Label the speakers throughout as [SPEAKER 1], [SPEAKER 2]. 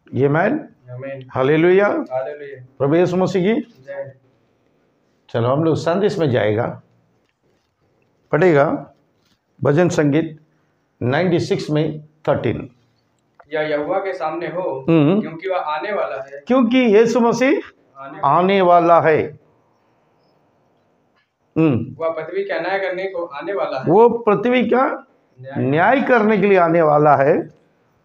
[SPEAKER 1] ये man hallelujah, प्रभु यीशु मसीह की। चलो हम लोग संदेश में जाएगा, पढ़ेगा भजन संगीत 96 में 13।
[SPEAKER 2] या यहोवा के सामने हो, क्योंकि वह आने वाला है।
[SPEAKER 1] क्योंकि यीशु मसीह आने वाला है।
[SPEAKER 2] वह पृथ्वी का न्याय करने को आने वाला है।
[SPEAKER 1] वो पृथ्वी का न्याय करने के लिए आने वाला है।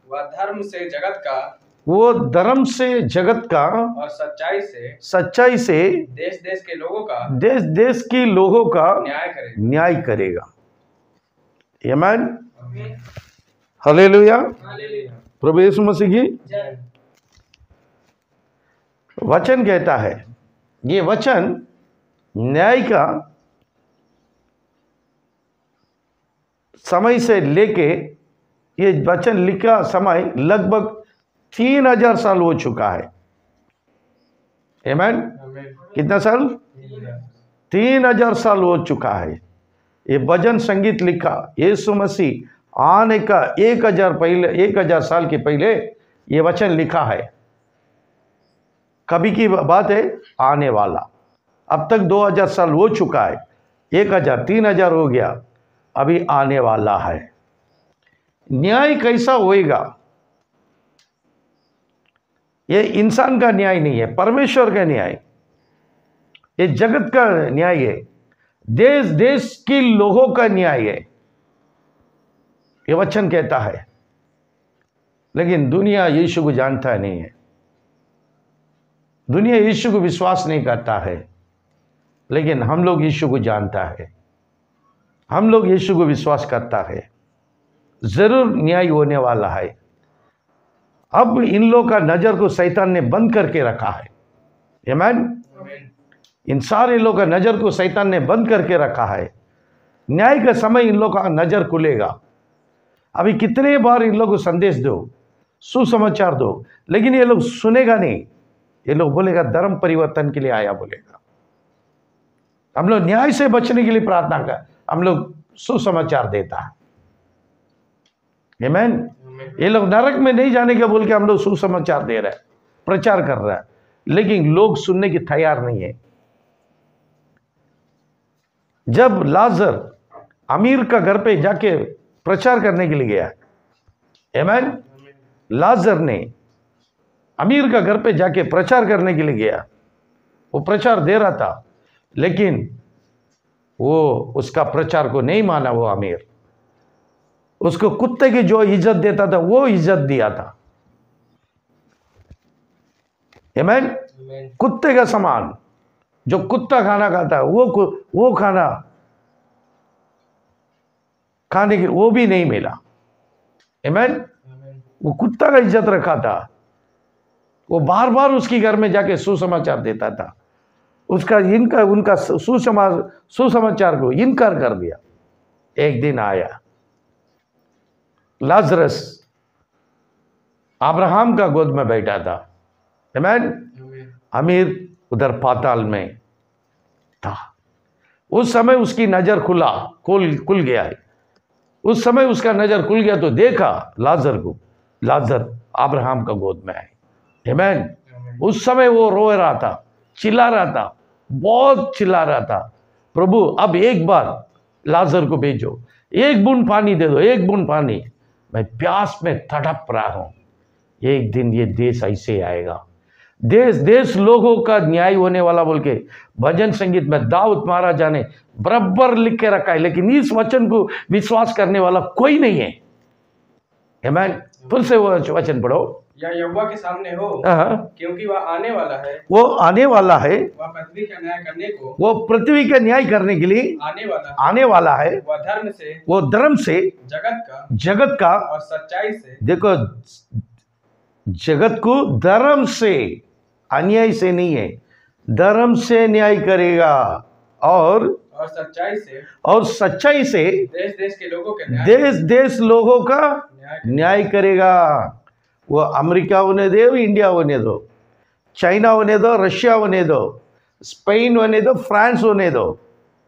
[SPEAKER 2] वह धर्म से जगत का,
[SPEAKER 1] वो धर्म से जगत का
[SPEAKER 2] और सच्चाई
[SPEAKER 1] से
[SPEAKER 2] देश देश के लोगों का,
[SPEAKER 1] देश की लोगों का
[SPEAKER 2] न्याय
[SPEAKER 1] करेगा। आमीन, हालेलुया, प्रभु यीशु मसीह की। वचन कहता है, ये वचन न्याय का समय से लेके ये वचन लिखा समय लगभग 3000 साल हो चुका है। आमीन, कितना साल? 3000 साल हो चुका है। ये भजन संगीत लिखा यीशु मसीह आने का 1000 साल के पहले ये वचन लिखा है। कभी की बात है, आने वाला। अब तक 2000 साल हो चुका है, 1000 3000 हो गया, अभी आने वाला है। न्याय कैसा होएगा? ये इंसान का न्याय नहीं है, परमेश्वर का न्याय, ये जगत का न्याय है, देश देश के लोगों का न्याय है, ये वचन कहता है। लेकिन दुनिया यीशु को जानता नहीं है, दुनिया यीशु को विश्वास नहीं करता है। लेकिन हम लोग यीशु को जानता है, हम लोग यीशु को विश्वास करता है। जरूर न्याय होने वाला है। अब इन लोग का नजर को शैतान ने बंद करके रखा है। आमीन, इन सारे लोग का नजर को शैतान ने बंद करके रखा है। न्याय का समय इन लोग का नजर खुलेगा। अभी कितने बार इन लोग को संदेश दो, सुसमाचार दो, लेकिन ये लोग सुनेगा नहीं। ये लोग बोलेगा धर्म परिवर्तन के लिए आया बोलेगा। हम लोग न्याय से बचने के लिए प्रार्थना कर, हम लोग सुसमाचार देता है। आमीन, ये लोग नरक में नहीं जाने के बोल के हम लोग सुसमाचार दे रहे हैं, प्रचार कर रहे हैं, लेकिन लोग सुनने की तैयार नहीं है। जब लाजर अमीर का घर पे जाके प्रचार करने के लिए गया, आमीन, लाजर ने अमीर का घर पे जाके प्रचार करने के लिए गया, वो प्रचार दे रहा था, लेकिन वो उसका प्रचार को नहीं माना। वो अमीर उसको कुत्ते की जो इज्जत देता था वो इज्जत दिया था। आमीन, कुत्ते का समान, जो कुत्ता खाना खाता है वो खाना खाने के वो भी नहीं मिला। आमीन, वो कुत्ता का इज्जत रखा था। वो बार बार उसके घर में जाके सुसमाचार देता था, उनका सुसमाचार को इनकार कर दिया। एक दिन आया लाजरस, अब्राहम का गोद में बैठा था। आमीन, अमीर उधर पाताल में था। उस समय उसकी नजर खुल गया है। उस समय उसका नजर खुल गया तो देखा लाजर को, लाजर अब्राहम का गोद में है। आमीन, उस समय वो रो रहा था, चिल्ला रहा था, बहुत चिल्ला रहा था, प्रभु अब एक बार लाजर को भेजो, एक बूंद पानी दे दो, एक बूंद पानी, मैं प्यास में तड़प रहा हूं। एक दिन ये देश ऐसे आएगा, देश देश लोगों का न्याय होने वाला बोल के भजन संगीत में दाऊद महाराजा ने बराबर लिख के रखा है। लेकिन इस वचन को विश्वास करने वाला कोई नहीं है। आमीन, फिर से वो वचन पढ़ो।
[SPEAKER 2] या यहोवा के सामने हो, क्योंकि वह आने वाला है।
[SPEAKER 1] वो आने वाला है,
[SPEAKER 2] वह पृथ्वी का न्याय करने को,
[SPEAKER 1] वो पृथ्वी का न्याय करने के लिए आने वाला है। वो धर्म से जगत का
[SPEAKER 2] और सच्चाई से,
[SPEAKER 1] देखो जगत को धर्म से, अन्याय से नहीं है, धर्म से न्याय करेगा और सच्चाई से
[SPEAKER 2] देश
[SPEAKER 1] देश लोगों का न्याय करेगा। वो अमेरिका होने दो, इंडिया होने दो, चाइना होने दो, रशिया होने दो, स्पेन होने दो, फ्रांस होने दो,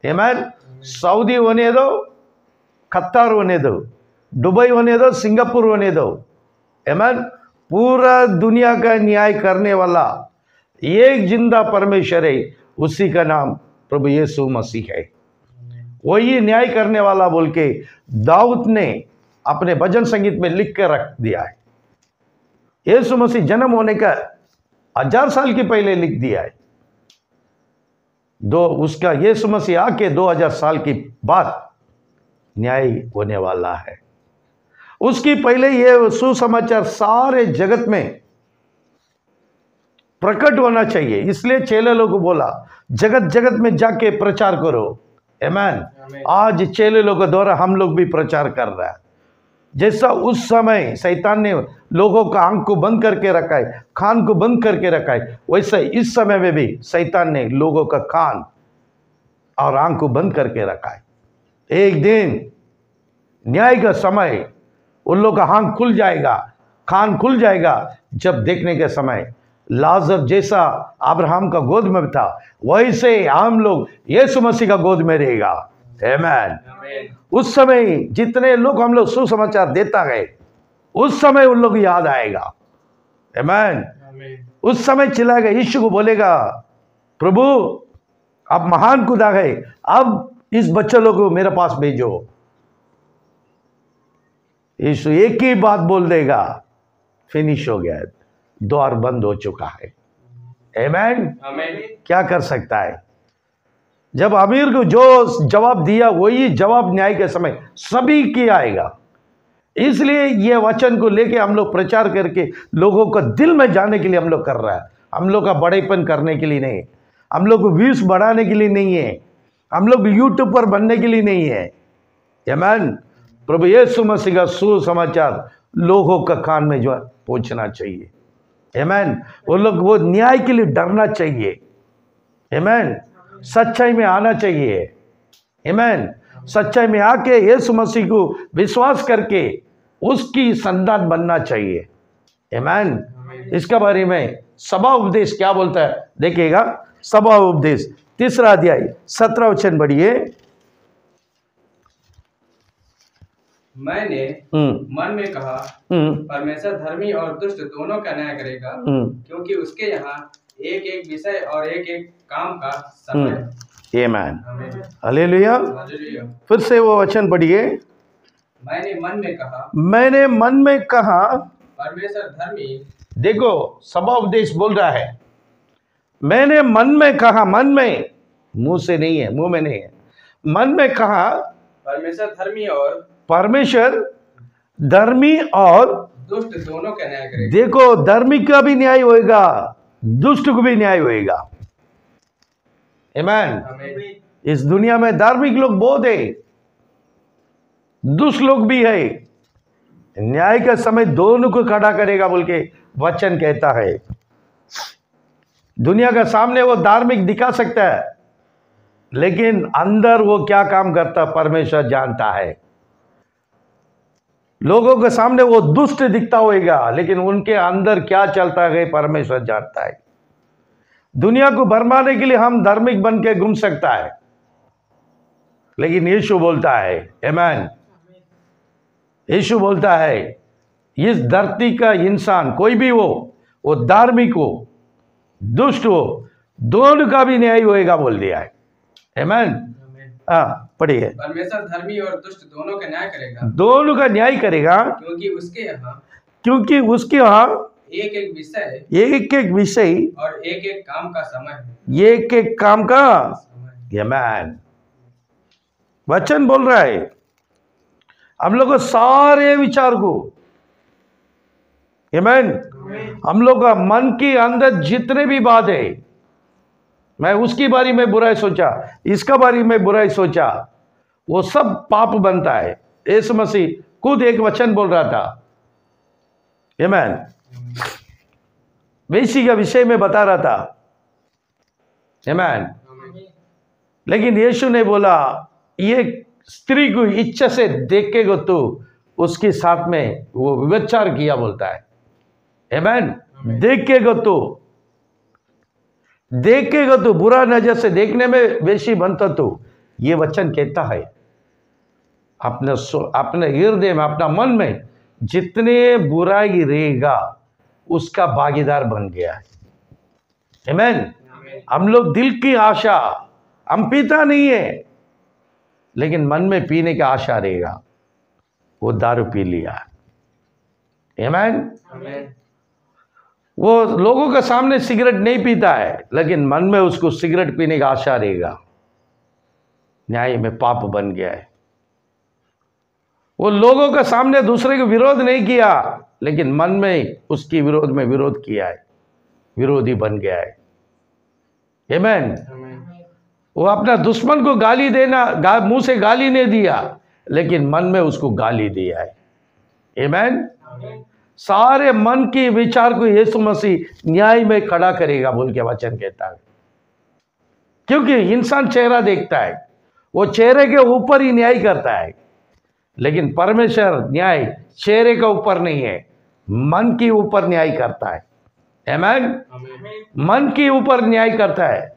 [SPEAKER 1] आमीन, सऊदी होने दो, कतार होने दो, दुबई होने दो, सिंगापुर होने दो, आमीन, पूरा दुनिया का न्याय करने वाला एक जिंदा परमेश्वर है, उसी का नाम प्रभु यीशु मसीह है। वही न्याय करने वाला बोल के दाऊद ने अपने भजन संगीत में लिख कर रख दिया है। यीशु मसीह जन्म होने का 1000 साल की पहले लिख दिया है। उसका यीशु मसीह आके 2000 साल की बाद न्याय होने वाला है। उसकी पहले ये सुसमाचार सारे जगत में प्रकट होना चाहिए। इसलिए चेले लोगों को बोला जगत जगत में जाके प्रचार करो। आमीन। आज चेले लोगों के द्वारा हम लोग भी प्रचार कर रहे हैं। जैसा उस समय शैतान ने लोगों का आंख को बंद करके रखा है, कान को बंद करके रखा है, वैसे इस समय में भी शैतान ने लोगों का कान और आंख को बंद करके रखा है। एक दिन न्याय का समय उन लोगों का आंख खुल जाएगा, कान खुल जाएगा, जब देखने के समय लाजर जैसा अब्राहम का गोद में था, वैसे हम लोग यीशु मसीह का गोद में रहेगा। आमीन। उस समय जितने लोग हम लोग सुसमाचार देता गए, उस समय उन लोग याद आएगा। आमीन। उस समय चिल्लाएगा, यीशु को बोलेगा, प्रभु अब महान खुदा है, अब इस बच्चे लोग को मेरे पास भेजो। यीशु एक ही बात बोल देगा, फिनिश हो गया, द्वार बंद हो चुका है। आमीन। क्या कर सकता है? जब अमीर को जो जवाब दिया वही जवाब न्याय के समय सभी की आएगा। इसलिए ये वचन को लेके हम लोग प्रचार करके लोगों को दिल में जाने के लिए हम लोग कर रहा है। हम लोग का बड़ेपन करने के लिए नहीं, हम लोग को व्यूज बढ़ाने के लिए नहीं है, हम लोग यूट्यूब पर बनने के लिए नहीं है। आमीन। प्रभु यीशु मसीह का सुसमाचार लोगों का कान में जो पहुंचना चाहिए। आमीन। वो लोग वो न्याय के लिए डरना चाहिए। आमीन। सच्चाई में आना चाहिए। आमीन। सच्चाई में आके यीशु मसीह को विश्वास करके उसकी संतान बनना चाहिए। आमीन। इसके बारे में सभा उपदेश क्या बोलता है देखिएगा। सभा उपदेश 3 अध्याय 17 वचन पढ़िए।
[SPEAKER 2] मैंने मन में कहा, परमेश्वर धर्मी और दुष्ट दोनों का न्याय करेगा, क्योंकि उसके यहाँ एक एक विषय और एक एक काम का समय है।
[SPEAKER 1] आमीन। हालेलुया।
[SPEAKER 2] हालेलुया।
[SPEAKER 1] फिर से वो वचन पढ़िए।
[SPEAKER 2] मैंने मन में कहा,
[SPEAKER 1] मैंने मन में कहा।
[SPEAKER 2] परमेश्वर धर्मी।
[SPEAKER 1] देखो सभा उपदेश बोल रहा है, मैंने मन में कहा, मन में, मुंह से नहीं है, मुंह में नहीं है, मन में कहा, परमेश्वर धर्मी और
[SPEAKER 2] दुष्ट दोनों का न्याय करेगा।
[SPEAKER 1] देखो धर्मी का भी न्याय होएगा, दुष्ट को भी न्याय होएगा। आमीन। इस दुनिया में धार्मिक लोग बहुत है, दुष्ट लोग भी है। न्याय का समय दोनों को खड़ा करेगा बोल के वचन कहता है। दुनिया का सामने वो धार्मिक दिखा सकता है, लेकिन अंदर वो क्या काम करता परमेश्वर जानता है। लोगों के सामने वो दुष्ट दिखता होगा, लेकिन उनके अंदर क्या चलता है परमेश्वर जानता है। दुनिया को भरमाने के लिए हम धार्मिक बन के घूम सकता है, लेकिन यीशु बोलता है, आमीन, यीशु बोलता है इस धरती का इंसान कोई भी हो, वो धार्मिक हो दुष्ट हो, दोनों का भी न्याय होएगा बोल दिया है। आमीन। हाँ पढ़िए।
[SPEAKER 2] परमेश्वर धर्मी और दुष्ट दोनों का न्याय करेगा,
[SPEAKER 1] दोनों का न्याय करेगा,
[SPEAKER 2] क्योंकि उसके
[SPEAKER 1] यहाँ
[SPEAKER 2] एक एक विषय और एक एक काम का समय है।
[SPEAKER 1] एक एक काम का आमीन। वचन बोल रहा है हम लोग को सारे विचार को, आमीन, हम लोग का मन के अंदर जितने भी बात है, मैं उसकी बारे में बुराई सोचा, इसका बारे में बुराई सोचा, वो सब पाप बनता है। यीशु मसीह खुद एक वचन बोल रहा था, आमीन, वेश्या के विषय में बता रहा था, आमीन, लेकिन यीशु ने बोला ये स्त्री को इच्छा से देखेगा तो उसके साथ में वो व्यभिचार किया बोलता है। आमीन। देखेगा तो बुरा नजर से देखने में वेशी बनता तो ये वचन कहता है अपने हृदय में, अपना मन में जितने बुराई रहेगा उसका भागीदार बन गया है। आमीन। हम लोग दिल की आशा, हम पीता नहीं है, लेकिन मन में पीने का आशा रहेगा, वो दारू पी लिया। आमीन। वो लोगों के सामने सिगरेट नहीं पीता है, लेकिन मन में उसको सिगरेट पीने का आशा रहेगा, न्याय में पाप बन गया है। वो लोगों के सामने दूसरे को विरोध नहीं किया, लेकिन मन में उसकी विरोध में विरोध किया है, विरोधी बन गया है। आमीन। वो अपना दुश्मन को गाली देना, मुंह से गाली नहीं दिया, लेकिन मन में उसको गाली दिया है। आमीन। सारे मन की विचार को यीशु मसीह न्याय में खड़ा करेगा बोल के वचन कहता है। क्योंकि इंसान चेहरा देखता है, वो चेहरे के ऊपर ही न्याय करता है, लेकिन परमेश्वर न्याय चेहरे के ऊपर नहीं है, मन के ऊपर न्याय करता है। आमीन। मन के ऊपर न्याय करता है।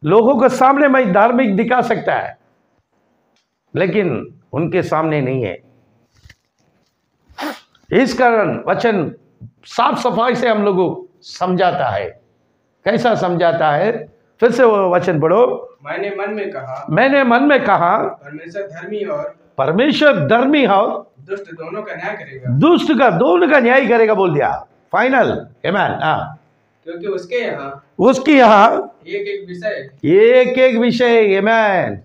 [SPEAKER 1] लोगों के सामने मैं धार्मिक दिखा सकता है, लेकिन उनके सामने नहीं है। इस कारण वचन साफ सफाई से हम लोगों को समझाता है। कैसा समझाता है? फिर से वो वचन पढ़ो।
[SPEAKER 2] मैंने मन में कहा,
[SPEAKER 1] परमेश्वर धर्मी और
[SPEAKER 2] दुष्ट दोनों का न्याय करेगा।
[SPEAKER 1] दुष्ट का दोनों का न्याय करेगा बोल दिया, फाइनल। आमीन।
[SPEAKER 2] क्योंकि उसके यहाँ
[SPEAKER 1] एक एक विषय, आमीन,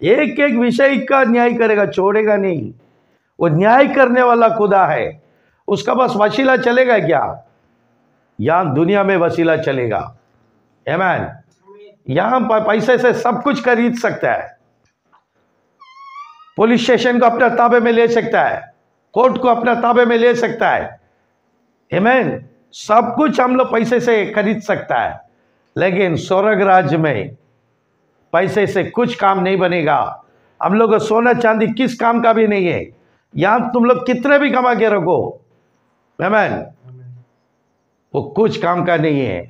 [SPEAKER 1] एक एक विषय का न्याय करेगा, छोड़ेगा नहीं। वो न्याय करने वाला खुदा है। उसका बस वसीला चलेगा क्या? यहां दुनिया में वसीला चलेगा। आमीन। यहां पैसे से सब कुछ खरीद सकता है, पुलिस स्टेशन को अपना ताबे में ले सकता है, कोर्ट को अपना ताबे में ले सकता है। आमीन। सब कुछ हम लोग पैसे से खरीद सकता है, लेकिन स्वर्ग राज्य में पैसे से कुछ काम नहीं बनेगा। हम लोग को सोना चांदी किस काम का भी नहीं है। यहां तुम लोग कितने भी कमा के रखो, आमीन, वो कुछ काम का नहीं है।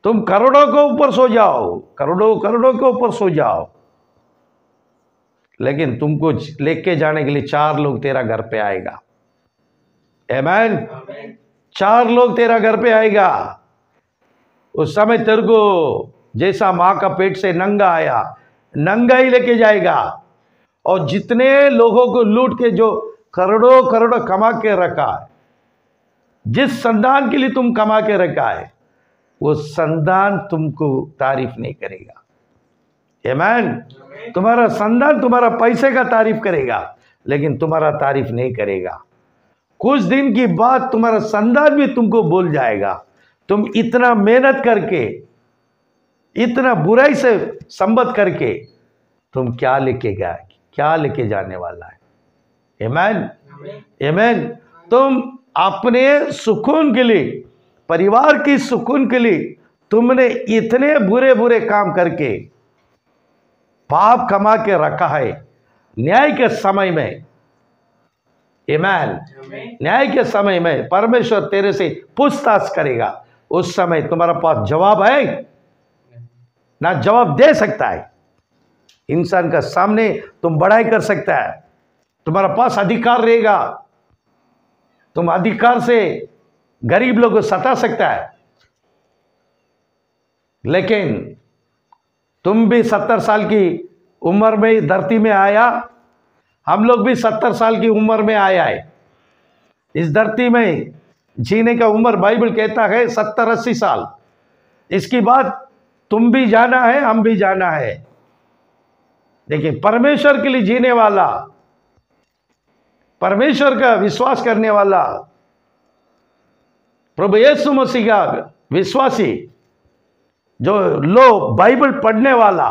[SPEAKER 1] तुम करोड़ों के ऊपर सो जाओ, करोड़ों के ऊपर सो जाओ, लेकिन तुम कुछ लेके जाने के लिए 4 लोग तेरा घर पे आएगा। आमीन। 4 लोग तेरा घर पे आएगा। उस समय तेरे को जैसा माँ का पेट से नंगा आया, नंगा ही लेके जाएगा। और जितने लोगों को लूट के जो करोड़ों कमा के रखा है, जिस संतान के लिए तुम कमा के रखा है, वो संतान तुमको तारीफ नहीं करेगा। आमीन। तुम्हारा संतान तुम्हारा पैसे का तारीफ करेगा, लेकिन तुम्हारा तारीफ नहीं करेगा। कुछ दिन की बाद तुम्हारा संतान भी तुमको बोल जाएगा, तुम इतना मेहनत करके, इतना बुराई से संबंध करके तुम क्या लेके जाने वाला है। आमीन। आमीन। तुम अपने सुकून के लिए, परिवार की सुकून के लिए तुमने इतने बुरे काम करके पाप कमा के रखा है। न्याय के समय में, आमीन, न्याय के समय में परमेश्वर तेरे से पूछताछ करेगा। उस समय तुम्हारा पास जवाब है ना? जवाब दे सकता है। इंसान का सामने तुम बड़ाई कर सकता है, तुम्हारा पास अधिकार रहेगा, तुम अधिकार से गरीब लोगों को सता सकता है। लेकिन तुम भी 70 साल की उम्र में धरती में आया, हम लोग भी 70 साल की उम्र में आया है। इस धरती में जीने का उम्र बाइबल कहता है 70-80 साल। इसके बाद तुम भी जाना है, हम भी जाना है। देखिए, परमेश्वर के लिए जीने वाला, परमेश्वर का विश्वास करने वाला, प्रभु यीशु मसीह का विश्वासी, जो लोग बाइबल पढ़ने वाला,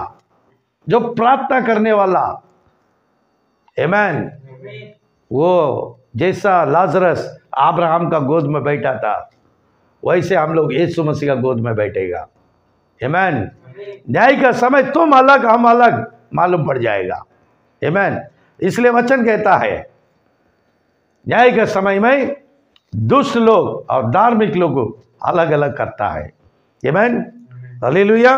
[SPEAKER 1] जो प्रार्थना करने वाला, आमीन, वो जैसा लाजरस अब्राहम का गोद में बैठा था, वैसे हम लोग यीशु मसीह का गोद में बैठेगा। आमीन। न्याय का समय तुम अलग हम अलग मालूम पड़ जाएगा। आमीन। इसलिए वचन कहता है न्याय के समय में दुष्ट लोग और धार्मिक लोगों को अलग अलग करता है। आमीन। हालेलुया।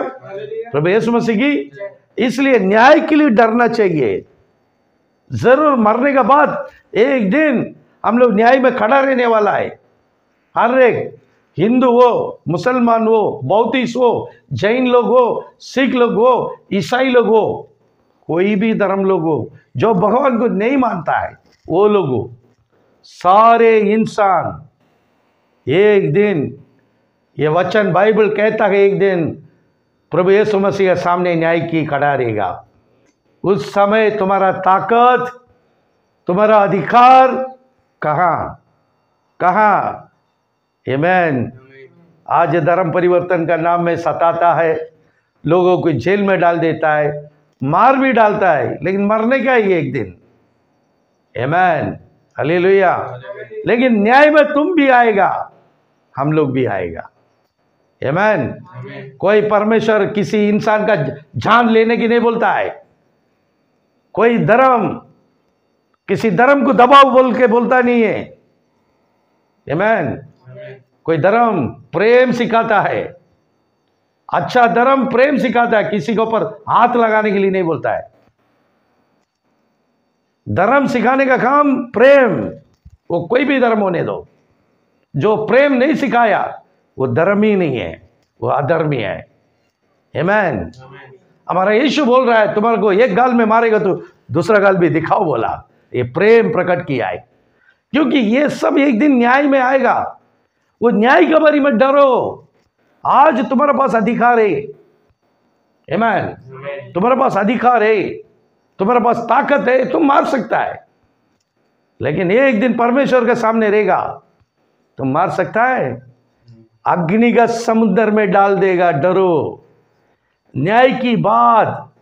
[SPEAKER 1] प्रभु यीशु मसीह की। इसलिए न्याय के लिए डरना चाहिए। जरूर मरने के बाद एक दिन हम लोग न्याय में खड़ा रहने वाला है। हर एक हिंदू हो, मुसलमान हो, बौद्धिस्ट हो, जैन लोग हो, सिख लोग हो, ईसाई लोग हो, कोई भी धर्म लोग हो, जो भगवान को नहीं मानता है वो लोग हो, सारे इंसान एक दिन, ये वचन बाइबल कहता है, एक दिन प्रभु यीशु मसीह के सामने न्याय की खड़ा रहेगा। उस समय तुम्हारा ताकत, तुम्हारा अधिकार कहाँ कहाँ? आमीन। आज धर्म परिवर्तन का नाम में सताता है, लोगों को जेल में डाल देता है, मार भी डालता है, लेकिन मरने का ही एक दिन। आमीन, हालेलुया। लेकिन न्याय में तुम भी आएगा, हम लोग भी आएगा। आमीन। कोई परमेश्वर किसी इंसान का जान लेने की नहीं बोलता है। कोई धर्म किसी धर्म को दबाव बोल के बोलता नहीं है। आमीन। कोई धर्म प्रेम सिखाता है, अच्छा धर्म प्रेम सिखाता है, किसी के ऊपर हाथ लगाने के लिए नहीं बोलता है। धर्म सिखाने का काम प्रेम, वो कोई भी धर्म होने दो, जो प्रेम नहीं सिखाया वो धर्म ही नहीं है, वो अधर्मी है। आमीन। हमारा यीशु बोल रहा है, तुम्हारे को एक गाल में मारेगा तो दूसरा गाल भी दिखाओ, बोला। ये प्रेम प्रकट किया है, क्योंकि ये सब एक दिन न्याय में आएगा। वो न्याय के बारे में डरो। आज तुम्हारे पास अधिकार है। आमीन। तुम्हारे पास अधिकार है, तुम्हारे पास ताकत है, तुम मार सकता है, लेकिन एक दिन परमेश्वर के सामने रहेगा, तुम मार सकता है? अग्नि का समुद्र में डाल देगा, डरो। न्याय की बात,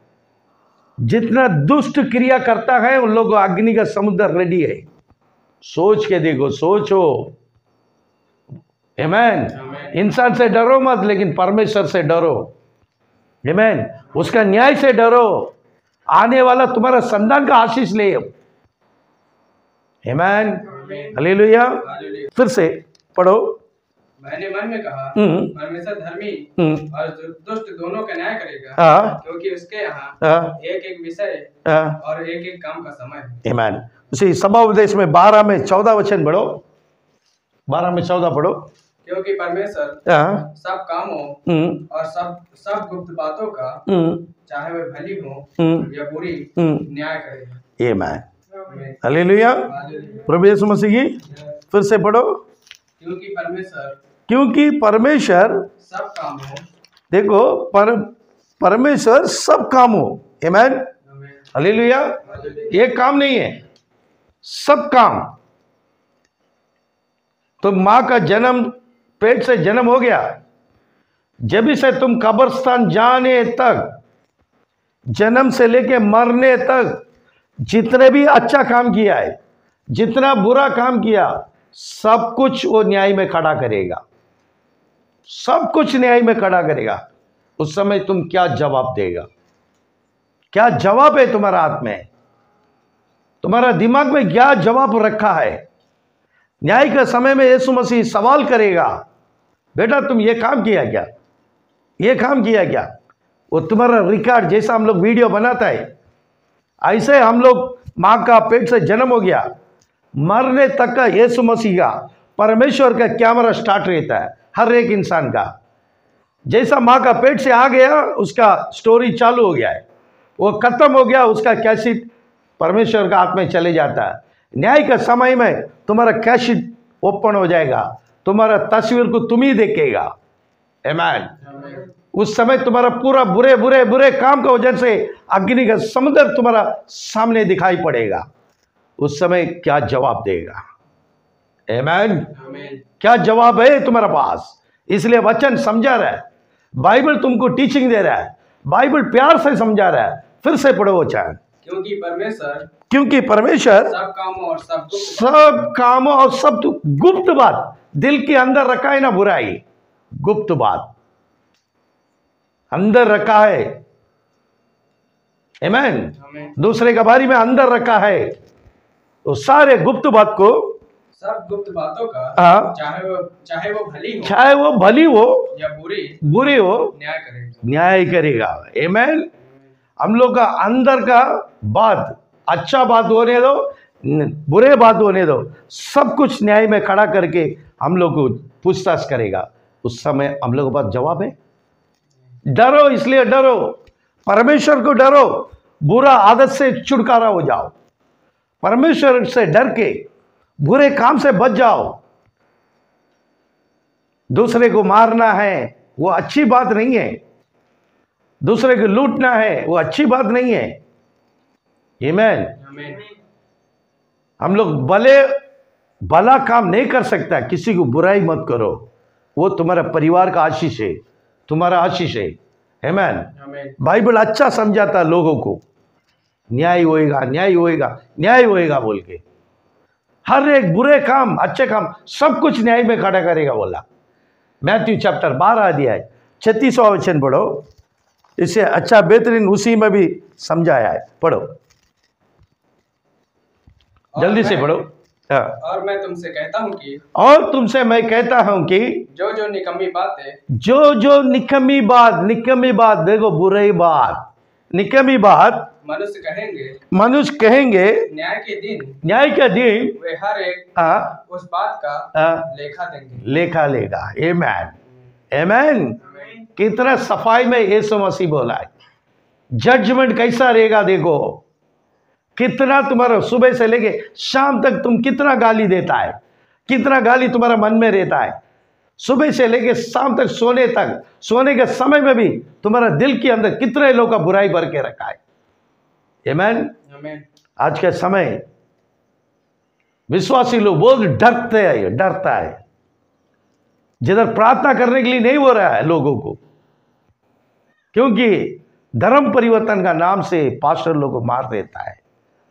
[SPEAKER 1] जितना दुष्ट क्रिया करता है उन लोगों को अग्नि का समुद्र रेडी है। सोच के देखो, सोचो। आमीन। इंसान से डरो मत, लेकिन परमेश्वर से डरो। आमीन। उसका न्याय से डरो, आने वाला तुम्हारा संतान का आशीष ले। आमीन, हालेलुया। फिर से पढ़ो।
[SPEAKER 2] मैंने मन में कहा, परमेश्वर धर्मी और दुष्ट दोनों का न्याय करेगा, क्योंकि उसके यहाँ एक एक विषय और एक एक काम का समय है।
[SPEAKER 1] आमीन। उसी सभा उपदेश में 12 में 14 वचन पढ़ो, 12 में 14 पढ़ो।
[SPEAKER 2] क्योंकि परमेश्वर सब कामों और सब गुप्त बातों का, चाहे वे भली हो या बुरी, न्याय करेगा।
[SPEAKER 1] आमीन, हालेलुया। प्रभु यीशु मसीह की। फिर से पढ़ो। क्योंकि परमेश्वर
[SPEAKER 2] सब कामों,
[SPEAKER 1] देखो, परमेश्वर सब कामों। आमीन, हालेलुया। एक काम नहीं है, सब काम। तो माँ का जन्म, पेट से जन्म हो गया, जब से तुम कब्रिस्तान जाने तक, जन्म से लेके मरने तक, जितने भी अच्छा काम किया है, जितना बुरा काम किया, सब कुछ वो न्याय में खड़ा करेगा। सब कुछ न्याय में खड़ा करेगा। उस समय तुम क्या जवाब देगा? क्या जवाब है तुम्हारा हाथ में? तुम्हारा दिमाग में क्या जवाब रखा है? न्याय के समय में यीशु मसीह सवाल करेगा, बेटा तुम ये काम किया क्या, ये काम किया क्या? वो तुम्हारा रिकॉर्ड, जैसा हम लोग वीडियो बनाता है, ऐसे हम लोग, माँ का पेट से जन्म हो गया, मरने तक का यीशु मसीह का, परमेश्वर का कैमरा स्टार्ट रहता है हर एक इंसान का। जैसा माँ का पेट से आ गया, उसका स्टोरी चालू हो गया है, वो खत्म हो गया, उसका कैसेट परमेश्वर का हाथ में चले जाता है। न्याय के समय में तुम्हारा कैसेट ओपन हो जाएगा, तुम्हारा तस्वीर को तुम ही देखेगा। आमीन। उस समय तुम्हारा पूरा बुरे बुरे बुरे काम का वजह से अग्नि का समुद्र तुम्हारा सामने दिखाई पड़ेगा। उस समय क्या जवाब देगा? आमीन। क्या जवाब है तुम्हारे पास? इसलिए वचन समझा रहा है, बाइबल तुमको टीचिंग दे रहा है, बाइबल प्यार से समझा रहा है। फिर से पढ़ो वचन। क्योंकि परमेश्वर
[SPEAKER 2] सब कामों
[SPEAKER 1] और सब गुप्त बात, दिल के अंदर रखा है ना बुराई, गुप्त बात अंदर रखा है। आमीन। दूसरे के बारे में अंदर रखा है, तो सारे गुप्त बात को,
[SPEAKER 2] सब गुप्त बातों का, चाहे वो भली हो या बुरी हो,
[SPEAKER 1] न्याय करेगा। आमीन। हम लोग का अंदर का बात, अच्छा बात होने दो, बुरे बात होने दो, सब कुछ न्याय में खड़ा करके हम लोग को पूछताछ करेगा, उस समय हम लोग के पास जवाब है? डरो, इसलिए डरो, परमेश्वर को डरो, बुरा आदत से छुटकारा हो जाओ, परमेश्वर से डर के बुरे काम से बच जाओ। दूसरे को मारना है वो अच्छी बात नहीं है, दूसरे को लूटना है वो अच्छी बात नहीं है। आमीन। हम लोग भला काम नहीं कर सकता, किसी को बुराई मत करो, वो तुम्हारा परिवार का आशीष है, तुम्हारा आशीष है। आमीन। बाइबल अच्छा समझाता लोगों को, न्याय होएगा, न्याय होएगा, न्याय होएगा बोल के। हर एक बुरे काम अच्छे काम सब कुछ न्याय में खड़ा करेगा बोला। मैथ्यू चैप्टर 12 अध्याय 36वां वचन पढ़ो, इसे अच्छा बेहतरीन उसी में भी समझाया है, पढ़ो जल्दी से पढ़ो।
[SPEAKER 2] और मैं तुमसे कहता हूं कि,
[SPEAKER 1] और तुमसे मैं कहता हूं कि
[SPEAKER 2] जो जो निकम्मी बात है,
[SPEAKER 1] जो निकम्मी बात, देखो बुरी बात, निकम्मी बात मनुष्य कहेंगे
[SPEAKER 2] न्याय के दिन वे हर एक उस बात का
[SPEAKER 1] लेखा लेगा। आमीन। कितना सफाई में यीशु मसीह बोला है, जजमेंट कैसा रहेगा देखो। कितना तुम्हारा सुबह से लेके शाम तक तुम कितना गाली देता है, कितना गाली तुम्हारा मन में रहता है, सुबह से लेके शाम तक सोने तक, सोने के समय में भी तुम्हारा दिल के अंदर कितने लोगों का बुराई भर के रखा है। आमीन। आज के समय विश्वासी लोग बहुत डरता है, जिधर प्रार्थना करने के लिए नहीं हो रहा है लोगों को, क्योंकि धर्म परिवर्तन का नाम से पास्टर लोगों को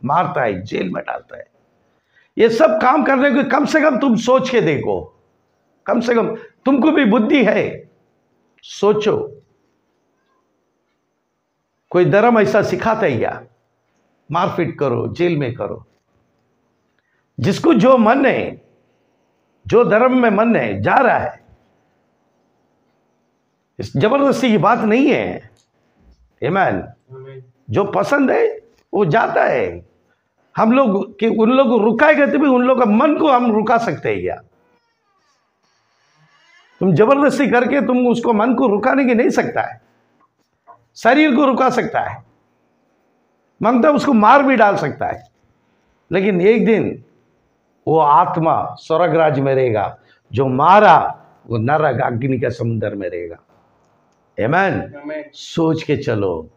[SPEAKER 1] मारता है, जेल में डालता है। ये सब काम करने को कम से कम तुम सोच के देखो, कम से कम तुमको भी बुद्धि है, सोचो कोई धर्म ऐसा सिखाता है क्या? मारपीट करो, जेल में करो। जिसको जो मन है, जो धर्म में मन है जा रहा है, इस जबरदस्ती की बात नहीं है। आमीन। जो पसंद है वो जाता है। हम लोग कि उन लोग को रुकाएगा तो भी उन लोग का मन को हम रुका सकते हैं क्या? तुम जबरदस्ती करके तुम उसको मन को रुकाने की नहीं सकता है। शरीर को रुका सकता है, मांगता उसको मार भी डाल सकता है, लेकिन एक दिन वो आत्मा स्वर्ग राज्य में रहेगा, जो मारा वो नरक अग्नि के समुद्र में रहेगा। आमीन। सोच के चलो,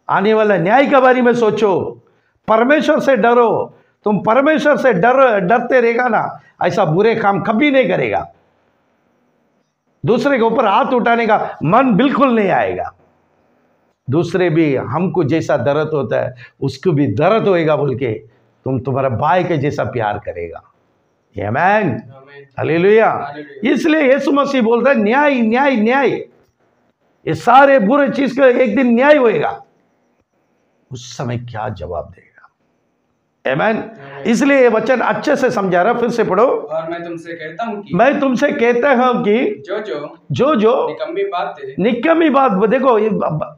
[SPEAKER 1] आने वाला न्याय के बारे में सोचो, परमेश्वर से डरो। तुम परमेश्वर से डरते रहेगा ना, ऐसा बुरे काम कभी नहीं करेगा। दूसरे के ऊपर हाथ उठाने का मन बिल्कुल नहीं आएगा। दूसरे भी हमको जैसा दर्द होता है उसको भी दर्द होएगा बोल के तुम्हारा भाई के जैसा प्यार करेगा। आमीन। हालेलुया। इसलिए यीशु मसीह बोलता है न्याय न्याय न्याय, ये सारे बुरे चीज का एक दिन न्याय होएगा। उस समय क्या जवाब देगा? आमीन। इसलिए ये वचन अच्छे से समझा रहा, फिर से पढ़ो।
[SPEAKER 2] और मैं तुमसे कहता हूं कि
[SPEAKER 1] जो निकम्मी बात देखो, ये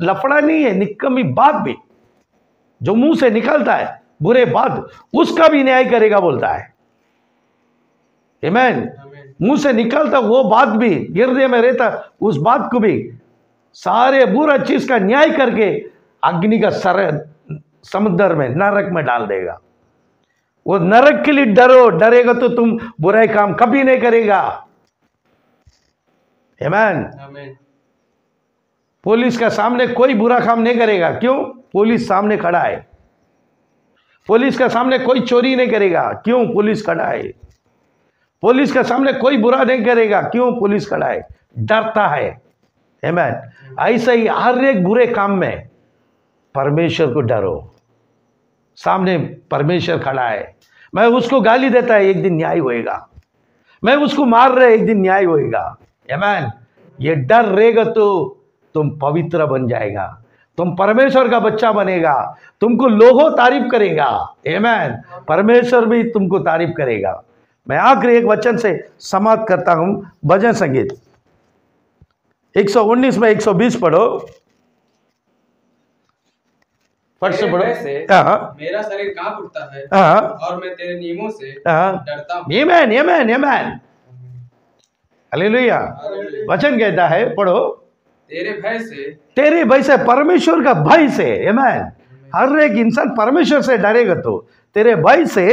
[SPEAKER 1] लफड़ा नहीं है, निकम्मी बात भी जो मुंह से निकलता है बुरे बात, उसका भी न्याय करेगा बोलता है। आमीन। मुंह से निकलता वो बात भी हृदय में रहता, उस बात को भी सारे बुरा चीज का न्याय करके अग्नि का समुद्र में नरक में डाल देगा। वो नरक के लिए डरेगा तो तुम बुराई काम कभी नहीं करेगा। आमीन। पुलिस का सामने कोई बुरा काम नहीं करेगा, क्यों? पुलिस सामने खड़ा है। पुलिस के सामने कोई चोरी नहीं करेगा, क्यों? पुलिस खड़ा है। पुलिस के सामने कोई बुरा नहीं करेगा, क्यों? पुलिस खड़ा है, डरता है। आमीन। ऐसा ही हर एक बुरे काम में परमेश्वर को डरो। सामने परमेश्वर खड़ा है, मैं उसको गाली देता है, एक दिन न्याय होएगा। मैं उसको मार रहा है, एक दिन न्याय होएगा। आमीन। ये डर रहेगा तो तुम पवित्र बन जाएगा, तुम परमेश्वर का बच्चा बनेगा, तुमको लोगों तारीफ करेगा। आमीन। परमेश्वर भी तुमको तारीफ करेगा। मैं आखिरी एक वचन से समाप्त करता हूं। भजन संगीत 119 में 120 पढ़ो।
[SPEAKER 2] मेरा शरीर कांप उठता है और मैं तेरे नियमों से डरता हूं।
[SPEAKER 1] आमीन। आमीन। आमीन। हालेलुया। वचन कहता है, पढ़ो,
[SPEAKER 2] तेरे
[SPEAKER 1] भय से, परमेश्वर का भय से। आमीन। हर एक इंसान परमेश्वर से डरेगा तो तेरे भय से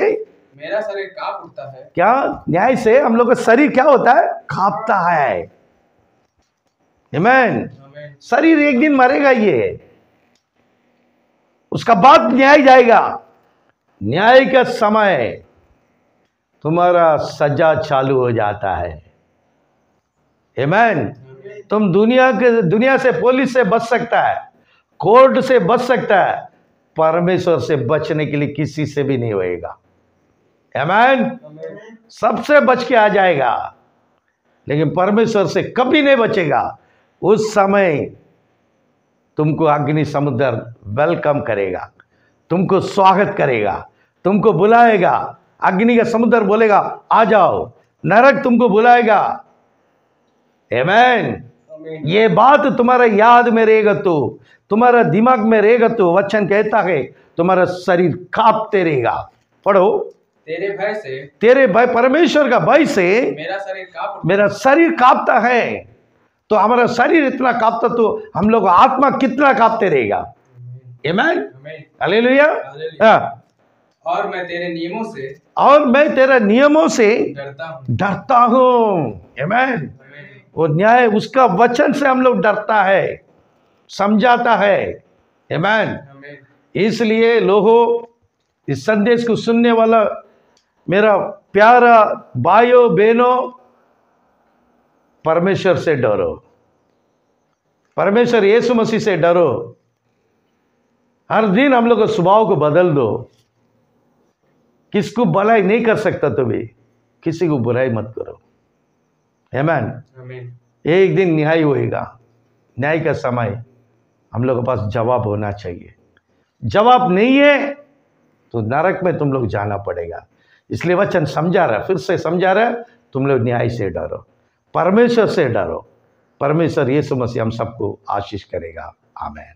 [SPEAKER 2] मेरा शरीर कांप उठता है।
[SPEAKER 1] क्या? न्याय से हम लोग का शरीर क्या होता है? कांपता है। आमीन। शरीर एक दिन मरेगा, ये उसका बाद न्याय जाएगा। न्याय का समय तुम्हारा सजा चालू हो जाता है। आमीन। तुम दुनिया से, पुलिस से बच सकता है, कोर्ट से बच सकता है, परमेश्वर से बचने के लिए किसी से भी नहीं होएगा। आमीन। सबसे बच के आ जाएगा, लेकिन परमेश्वर से कभी नहीं बचेगा। उस समय तुमको अग्नि समुद्र वेलकम करेगा, तुमको स्वागत करेगा, तुमको बुलाएगा। अग्नि का समुद्र बोलेगा आ जाओ, नरक तुमको बुलाएगा। आमीन। ये बात तुम्हारा याद में रहेगा तो, तुम्हारा दिमाग में रहेगा तो वचन कहता है तुम्हारा शरीर कांपते रहेगा। पढ़ो, तेरे भय, परमेश्वर का भय से मेरा शरीर कांपता है। तो हमारा शरीर इतना कांपता तो हम लोग आत्मा कितना कांपते रहेगा। आमीन। हालेलुया।
[SPEAKER 2] और मैं तेरे नियमों से
[SPEAKER 1] डरता हूँ। आमीन। वो न्याय उसका वचन से हम लोग डरता है, समझाता है। आमीन। इसलिए लोगों, इस संदेश को सुनने वाला मेरा प्यारा भाइयों बहनों, परमेश्वर से डरो, परमेश्वर यीशु मसीह से डरो। हर दिन हम लोग के स्वभाव को बदल दो। किसको भलाई नहीं कर सकता तो भी किसी को बुराई मत करो। आमीन। एक दिन न्याय होएगा। न्याय का समय हम लोग के पास जवाब होना चाहिए। जवाब नहीं है तो नरक में तुम लोग जाना पड़ेगा। इसलिए वचन समझा रहा, फिर से समझा रहा, तुम लोग न्याय से डरो, परमेश्वर से डरो। परमेश्वर यीशु मसीह हम सबको आशीष करेगा। आमीन।